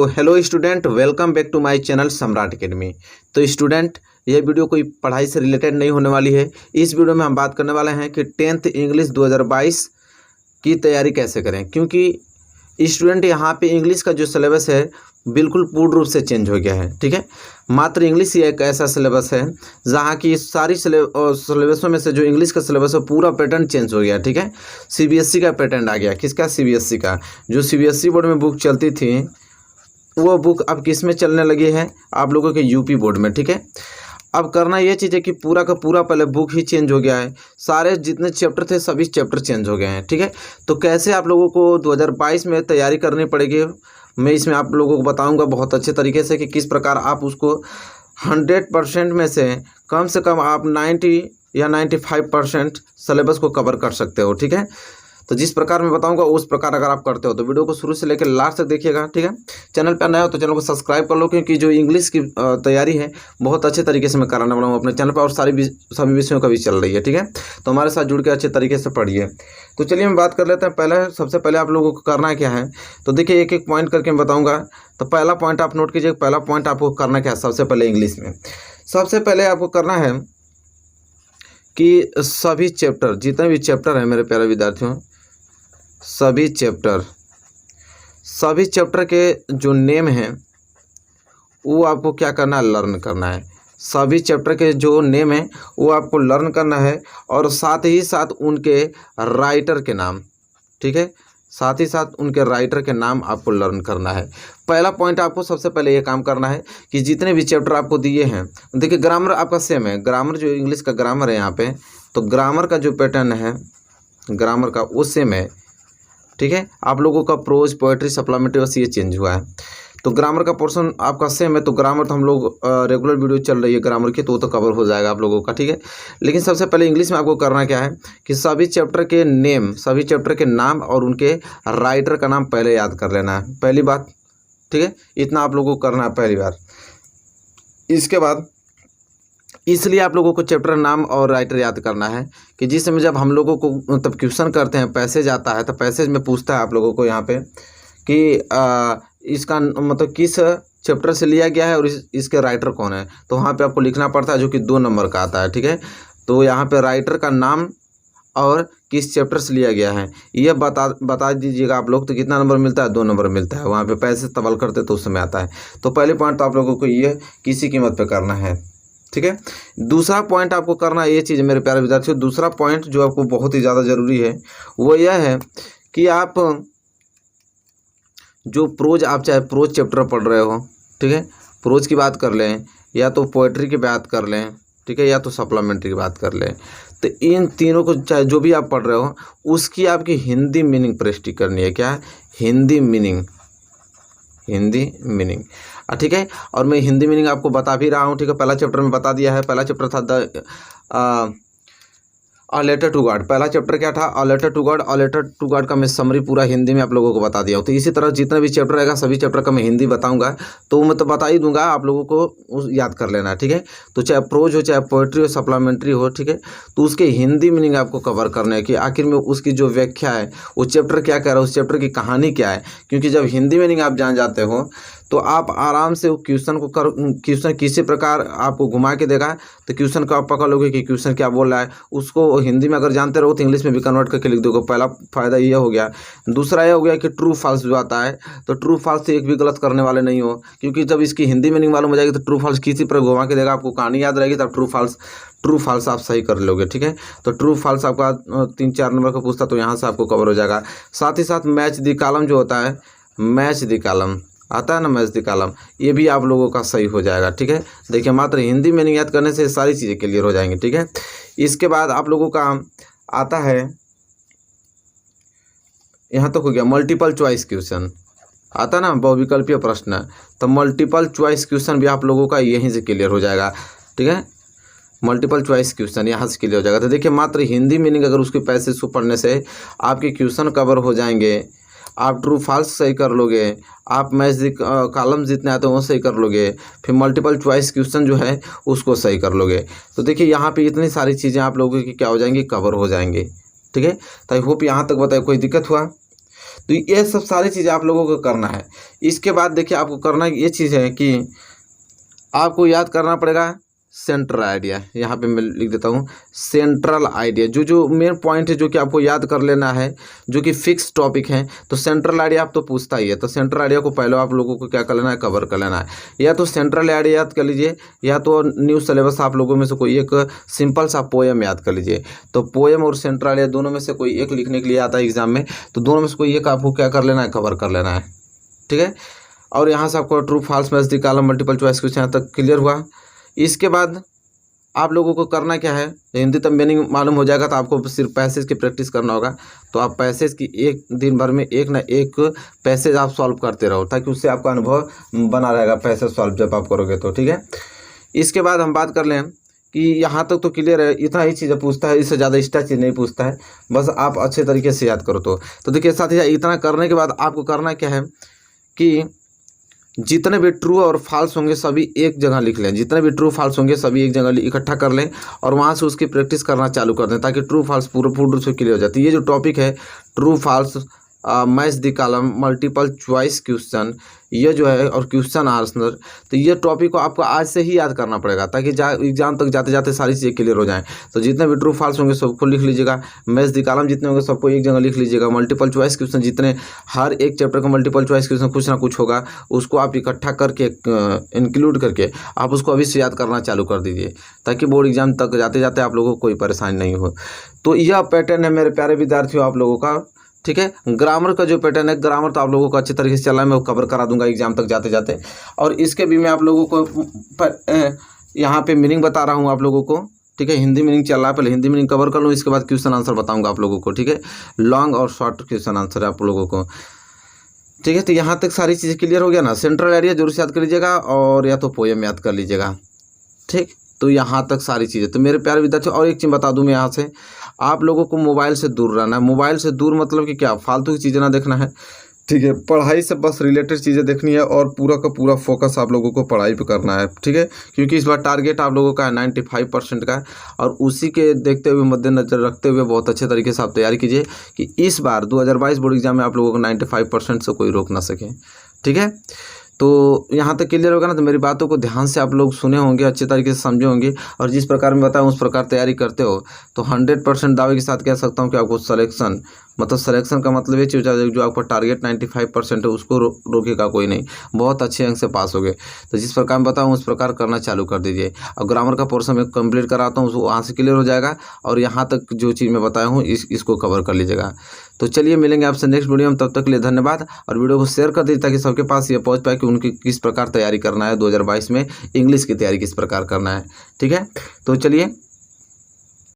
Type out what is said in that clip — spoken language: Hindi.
तो hello student, welcome back to my channel Samrat academy. तो स्टूडेंट, ये वीडियो कोई पढ़ाई से रिलेटेड नहीं होने वाली है। इस वीडियो में हम बात करने वाले हैं कि 10th इंग्लिश 2022 की तैयारी कैसे करें, क्योंकि स्टूडेंट यहाँ पे इंग्लिश का जो सिलेबस है बिल्कुल पूर्ण रूप से चेंज हो गया है। ठीक है, मात्र इंग्लिश ही एक ऐसा सिलेबस है जहाँ की सारी सिलेबसों में से जो इंग्लिश का सिलेबस है पूरा पैटर्न चेंज हो गया। ठीक है, सीबीएसई का पैटर्न आ गया। किसका? सीबीएसई का। जो सीबीएसई बोर्ड में बुक चलती थी वो बुक अब किस में चलने लगी है? आप लोगों के यूपी बोर्ड में। ठीक है, अब करना ये चीज़ है कि पूरा का पूरा पहले बुक ही चेंज हो गया है, सारे जितने चैप्टर थे सभी चैप्टर चेंज हो गए हैं। ठीक है, तो कैसे आप लोगों को 2022 में तैयारी करनी पड़ेगी, मैं इसमें आप लोगों को बताऊंगा बहुत अच्छे तरीके से कि किस प्रकार आप उसको 100% में से कम आप 90 या 95% सिलेबस को कवर कर सकते हो। ठीक है, तो जिस प्रकार मैं बताऊंगा उस प्रकार अगर आप करते हो तो वीडियो को शुरू से लेकर लास्ट तक देखिएगा। ठीक है, चैनल पर नए हो तो चैनल को सब्सक्राइब कर लो, क्योंकि जो इंग्लिश की तैयारी है बहुत अच्छे तरीके से मैं कराने वाला हूँ अपने चैनल पर, और सभी विषयों का भी चल रही है। ठीक है, तो हमारे साथ जुड़ के अच्छे तरीके से पढ़िए। तो चलिए हम बात कर लेते हैं। सबसे पहले आप लोगों को करना क्या है, तो देखिए एक एक पॉइंट करके मैं बताऊँगा। तो पहला पॉइंट आप नोट कीजिए। पहला पॉइंट आपको करना क्या है, सबसे पहले इंग्लिश में सबसे पहले आपको करना है कि सभी चैप्टर, जितने भी चैप्टर हैं मेरे प्यारे विद्यार्थियों, सभी चैप्टर के जो नेम हैं वो आपको क्या करना है, लर्न करना है। सभी चैप्टर के जो नेम हैं वो आपको लर्न करना है, और साथ ही साथ उनके राइटर के नाम। ठीक है, साथ ही साथ उनके राइटर के नाम आपको लर्न करना है। पहला पॉइंट आपको सबसे पहले ये काम करना है कि जितने भी चैप्टर आपको दिए हैं, देखिए ग्रामर आपका सेम है। ग्रामर जो इंग्लिश का ग्रामर है यहाँ पे, तो ग्रामर का जो पैटर्न है ग्रामर का वो सेम है। ठीक है, आप लोगों का प्रोज, पोएट्री, सप्लीमेंट्री बस ये चेंज हुआ है। तो ग्रामर का पोर्शन आपका सेम है। तो ग्रामर तो हम लोग रेगुलर वीडियो चल रही है ग्रामर की, तो वो तो कवर हो जाएगा आप लोगों का। ठीक है, लेकिन सबसे पहले इंग्लिश में आपको करना क्या है कि सभी चैप्टर के नेम, सभी चैप्टर के नाम और उनके राइटर का नाम पहले याद कर लेना है, पहली बात। ठीक है, इतना आप लोगों को करना है पहली बार। इसके बाद इसलिए आप लोगों को चैप्टर नाम और राइटर याद करना है कि जिस समय जब हम लोगों को मतलब क्वेश्चन करते हैं, पैसेज आता है, तो पैसेज में पूछता है आप लोगों को यहाँ पे कि इसका मतलब किस चैप्टर से लिया गया है और इसके राइटर कौन है। तो वहाँ पे आपको लिखना पड़ता है, जो कि 2 नंबर का आता है। ठीक है, तो यहाँ पे राइटर का नाम और किस चैप्टर से लिया गया है ये बता दीजिएगा आप लोग। तो कितना नंबर मिलता है? 2 नंबर मिलता है। वहाँ पे पैसे तबल करते तो उस समय आता है। तो पहले पॉइंट तो आप लोगों को ये किसी कीमत पे करना है। ठीक है, दूसरा पॉइंट आपको करना है ये चीज़ मेरे प्यारे विद्यार्थियों, दूसरा पॉइंट जो आपको बहुत ही ज़्यादा ज़रूरी है वो यह है कि आप जो प्रोज, आप चाहे प्रोज चैप्टर पढ़ रहे हो, ठीक है, प्रोज की बात कर लें या तो पोएट्री की बात कर लें, ठीक है, या तो सप्लीमेंट्री की बात कर लें, तो इन तीनों को चाहे जो भी आप पढ़ रहे हो उसकी आपकी हिंदी मीनिंग प्रैक्टिस करनी है। क्या है? हिंदी मीनिंग। ठीक है, और मैं हिंदी मीनिंग आपको बता भी रहा हूँ। ठीक है, पहला चैप्टर में बता दिया है। पहला चैप्टर था अ लेटर टू गॉड। पहला चैप्टर क्या था? A letter to God. A letter to God का मैं समरी पूरा हिंदी में आप लोगों को बता दिया हूँ। तो इसी तरह जितना भी चैप्टर रहेगा सभी चैप्टर का मैं हिंदी बताऊंगा, तो मैं तो बता ही दूंगा, आप लोगों को याद कर लेना है। ठीक है, तो चाहे प्रोज हो, चाहे पोएट्री हो, सप्लीमेंट्री हो, ठीक है, तो उसके हिंदी मीनिंग आपको कवर करना है कि आखिर में उसकी जो व्याख्या है, वो चैप्टर क्या कह रहा है, उस चैप्टर की कहानी क्या है। क्योंकि जब हिंदी मीनिंग आप जान जाते हो तो आप आराम से क्वेश्चन किसी प्रकार आपको घुमा के देगा तो क्वेश्चन को आप पकड़ लोगे कि क्वेश्चन क्या बोल रहा है। उसको हिंदी में अगर जानते रहो तो इंग्लिश में भी कन्वर्ट करके लिख दोगे। पहला फ़ायदा ये हो गया। दूसरा ये हो गया कि ट्रू फॉल्स जो आता है, तो ट्रू फॉल्स से एक भी गलत करने वाले नहीं हो, क्योंकि जब इसकी हिंदी मीनिंग मालूम हो जाएगी तो ट्रू फॉल्स किसी पर घुमा के देगा, आपको कहानी याद रहेगी, तब ट्रू फॉल्स आप सही कर लोगे। ठीक है, तो ट्रू फॉल्स आपका 3-4 नंबर का पूछता तो यहाँ से आपको कवर हो जाएगा। साथ ही साथ मैच द कॉलम जो होता है, मैच द कॉलम आता है ना, मैच द कॉलम, ये भी आप लोगों का सही हो जाएगा। ठीक है, देखिए मात्र हिंदी मीनिंग याद करने से सारी चीज़ें क्लियर हो जाएंगी। ठीक है, इसके बाद आप लोगों का आता है, यहाँ तक हो गया मल्टीपल चॉइस क्वेश्चन आता है ना, बहुविकल्पीय प्रश्न। तो मल्टीपल चॉइस क्वेश्चन भी आप लोगों का यहीं से क्लियर हो जाएगा। ठीक है, मल्टीपल चॉइस क्वेश्चन यहाँ से क्लियर हो जाएगा। तो देखिए मात्र हिंदी मीनिंग अगर उसके पैसे से पढ़ने से आपके क्वेश्चन कवर हो जाएंगे। आप ट्रू फॉल्स सही कर लोगे, आप मैच द कॉलम जितने आते हैं वो सही कर लोगे, फिर मल्टीपल चॉइस क्वेश्चन जो है उसको सही कर लोगे। तो देखिए यहाँ पे इतनी सारी चीज़ें आप लोगों की क्या हो जाएंगी, कवर हो जाएंगी। ठीक है, तो आई होप यहाँ तक बताए कोई दिक्कत हुआ तो ये सब सारी चीज़ें आप लोगों को करना है। इसके बाद देखिए आपको करना ये चीज़ है कि आपको याद करना पड़ेगा सेंट्रल आइडिया। यहाँ पे मैं लिख देता हूँ सेंट्रल आइडिया, जो मेन पॉइंट है जो कि आपको याद कर लेना है, जो कि फिक्स टॉपिक है। तो सेंट्रल आइडिया आप तो पूछता ही है, तो सेंट्रल आइडिया को पहले आप लोगों को क्या कर लेना है, कवर कर लेना है। या तो सेंट्रल आइडिया याद कर लीजिए, या तो न्यू सिलेबस आप लोगों में से कोई एक सिंपल सा पोएम याद कर लीजिए। तो पोएम और सेंट्रल आइडिया दोनों में से कोई एक लिखने के लिए आता है एग्जाम में, तो दोनों में से कोई एक आपको क्या कर लेना है, कवर कर लेना है। ठीक है, और यहाँ से आपको true false match the column multiple choice question यहाँ तक क्लियर हुआ। इसके बाद आप लोगों को करना क्या है, हिंदी तब मीनिंग मालूम हो जाएगा तो आपको सिर्फ पैसेज की प्रैक्टिस करना होगा। तो आप पैसेज की एक दिन भर में एक ना एक पैसेज आप सॉल्व करते रहो, ताकि उससे आपका अनुभव बना रहेगा पैसेज सॉल्व जब आप करोगे तो। ठीक है, इसके बाद हम बात कर लें कि यहाँ तक तो क्लियर है, इतना ही चीज़ें पूछता है, इससे ज़्यादा एक्स्ट्रा चीज़ नहीं पूछता है, बस आप अच्छे तरीके से याद करो। तो देखिए साथी, इतना करने के बाद आपको करना क्या है कि जितने भी ट्रू और फॉल्स होंगे सभी एक जगह लिख लें, जितने भी ट्रू फॉल्स होंगे सभी एक जगह इकट्ठा कर लें और वहाँ से उसकी प्रैक्टिस करना चालू कर दें, ताकि ट्रू फॉल्स पूर्ण रूप से क्लियर हो जाती है। ये जो टॉपिक है true false match the column multiple choice question, ये जो है और क्वेश्चन आंसर, तो ये टॉपिक को आपको आज से ही याद करना पड़ेगा, ताकि एग्जाम तक जाते जाते सारी चीज़ें क्लियर हो जाएं। तो जितने भी ट्रू फॉल्स होंगे सबको लिख लीजिएगा, मैच द कॉलम जितने होंगे सबको एक जगह लिख लीजिएगा, मल्टीपल चॉइस क्वेश्चन जितने, हर एक चैप्टर का मल्टीपल चॉइस क्वेश्चन कुछ ना कुछ होगा, उसको आप इकट्ठा करके इंक्लूड करके आप उसको अभी से याद करना चालू कर दीजिए, ताकि बोर्ड एग्जाम तक जाते जाते आप लोगों को कोई परेशानी नहीं हो। तो यह पैटर्न है मेरे प्यारे विद्यार्थियों आप लोगों का। ठीक है, ग्रामर का जो पैटर्न है, ग्रामर तो आप लोगों को अच्छे तरीके से चला है, मैं वो कवर करा दूंगा एग्जाम तक जाते जाते। और इसके भी मैं आप लोगों को यहाँ पे मीनिंग बता रहा हूँ आप लोगों को। ठीक है, हिंदी मीनिंग चल रहा है, पहले हिंदी मीनिंग कवर कर लूँ, इसके बाद क्वेश्चन आंसर बताऊँगा आप लोगों को। ठीक है, लॉन्ग और शॉर्ट क्वेश्चन आंसर है आप लोगों को। ठीक है, तो यहाँ तक सारी चीज़ें क्लियर हो गया ना। सेंट्रल एरिया जरूर से याद कर लीजिएगा, और या तो पोएम याद कर लीजिएगा। ठीक, तो यहाँ तक सारी चीज़ें। तो मेरे प्यारे विद्यार्थियों, और एक चीज़ बता दूं मैं यहाँ से, आप लोगों को मोबाइल से दूर रहना है। मोबाइल से दूर मतलब कि क्या, फालतू की चीज़ें ना देखना है। ठीक है, पढ़ाई से बस रिलेटेड चीज़ें देखनी है, और पूरा का पूरा फोकस आप लोगों को पढ़ाई पे करना है। ठीक है, क्योंकि इस बार टारगेट आप लोगों का है 95% का, और उसी के देखते हुए मद्देनजर रखते हुए बहुत अच्छे तरीके से आप तैयारी कीजिए कि इस बार 2022 बोर्ड एग्जाम में आप लोगों को 95% से कोई रोक ना सके। ठीक है, तो यहाँ तक क्लियर होगा ना। तो मेरी बातों को ध्यान से आप लोग सुने होंगे, अच्छे तरीके से समझे होंगे, और जिस प्रकार मैं बताऊँ उस प्रकार तैयारी करते हो, तो 100% दावे के साथ कह सकता हूँ कि आपको सिलेक्शन, मतलब सिलेक्शन का मतलब ये चीज़ जो आपका टारगेट 95% है उसको रोकेगा कोई नहीं, बहुत अच्छे अंक से पास हो गए। तो जिस प्रकार मैं बताऊँ उस प्रकार करना चालू कर दीजिए। और ग्रामर का पोर्शन मैं कंप्लीट कराता हूँ, वहाँ से क्लियर हो जाएगा, और यहाँ तक जो चीज़ मैं बताया हूँ इसको कवर कर लीजिएगा। तो चलिए मिलेंगे आपसे नेक्स्ट वीडियो में, तब तक के लिए धन्यवाद। और वीडियो को शेयर कर दीजिए ताकि सबके पास ये पहुँच पाए कि उनकी किस प्रकार तैयारी करना है, 2022 में इंग्लिश की तैयारी किस प्रकार करना है। ठीक है, तो चलिए।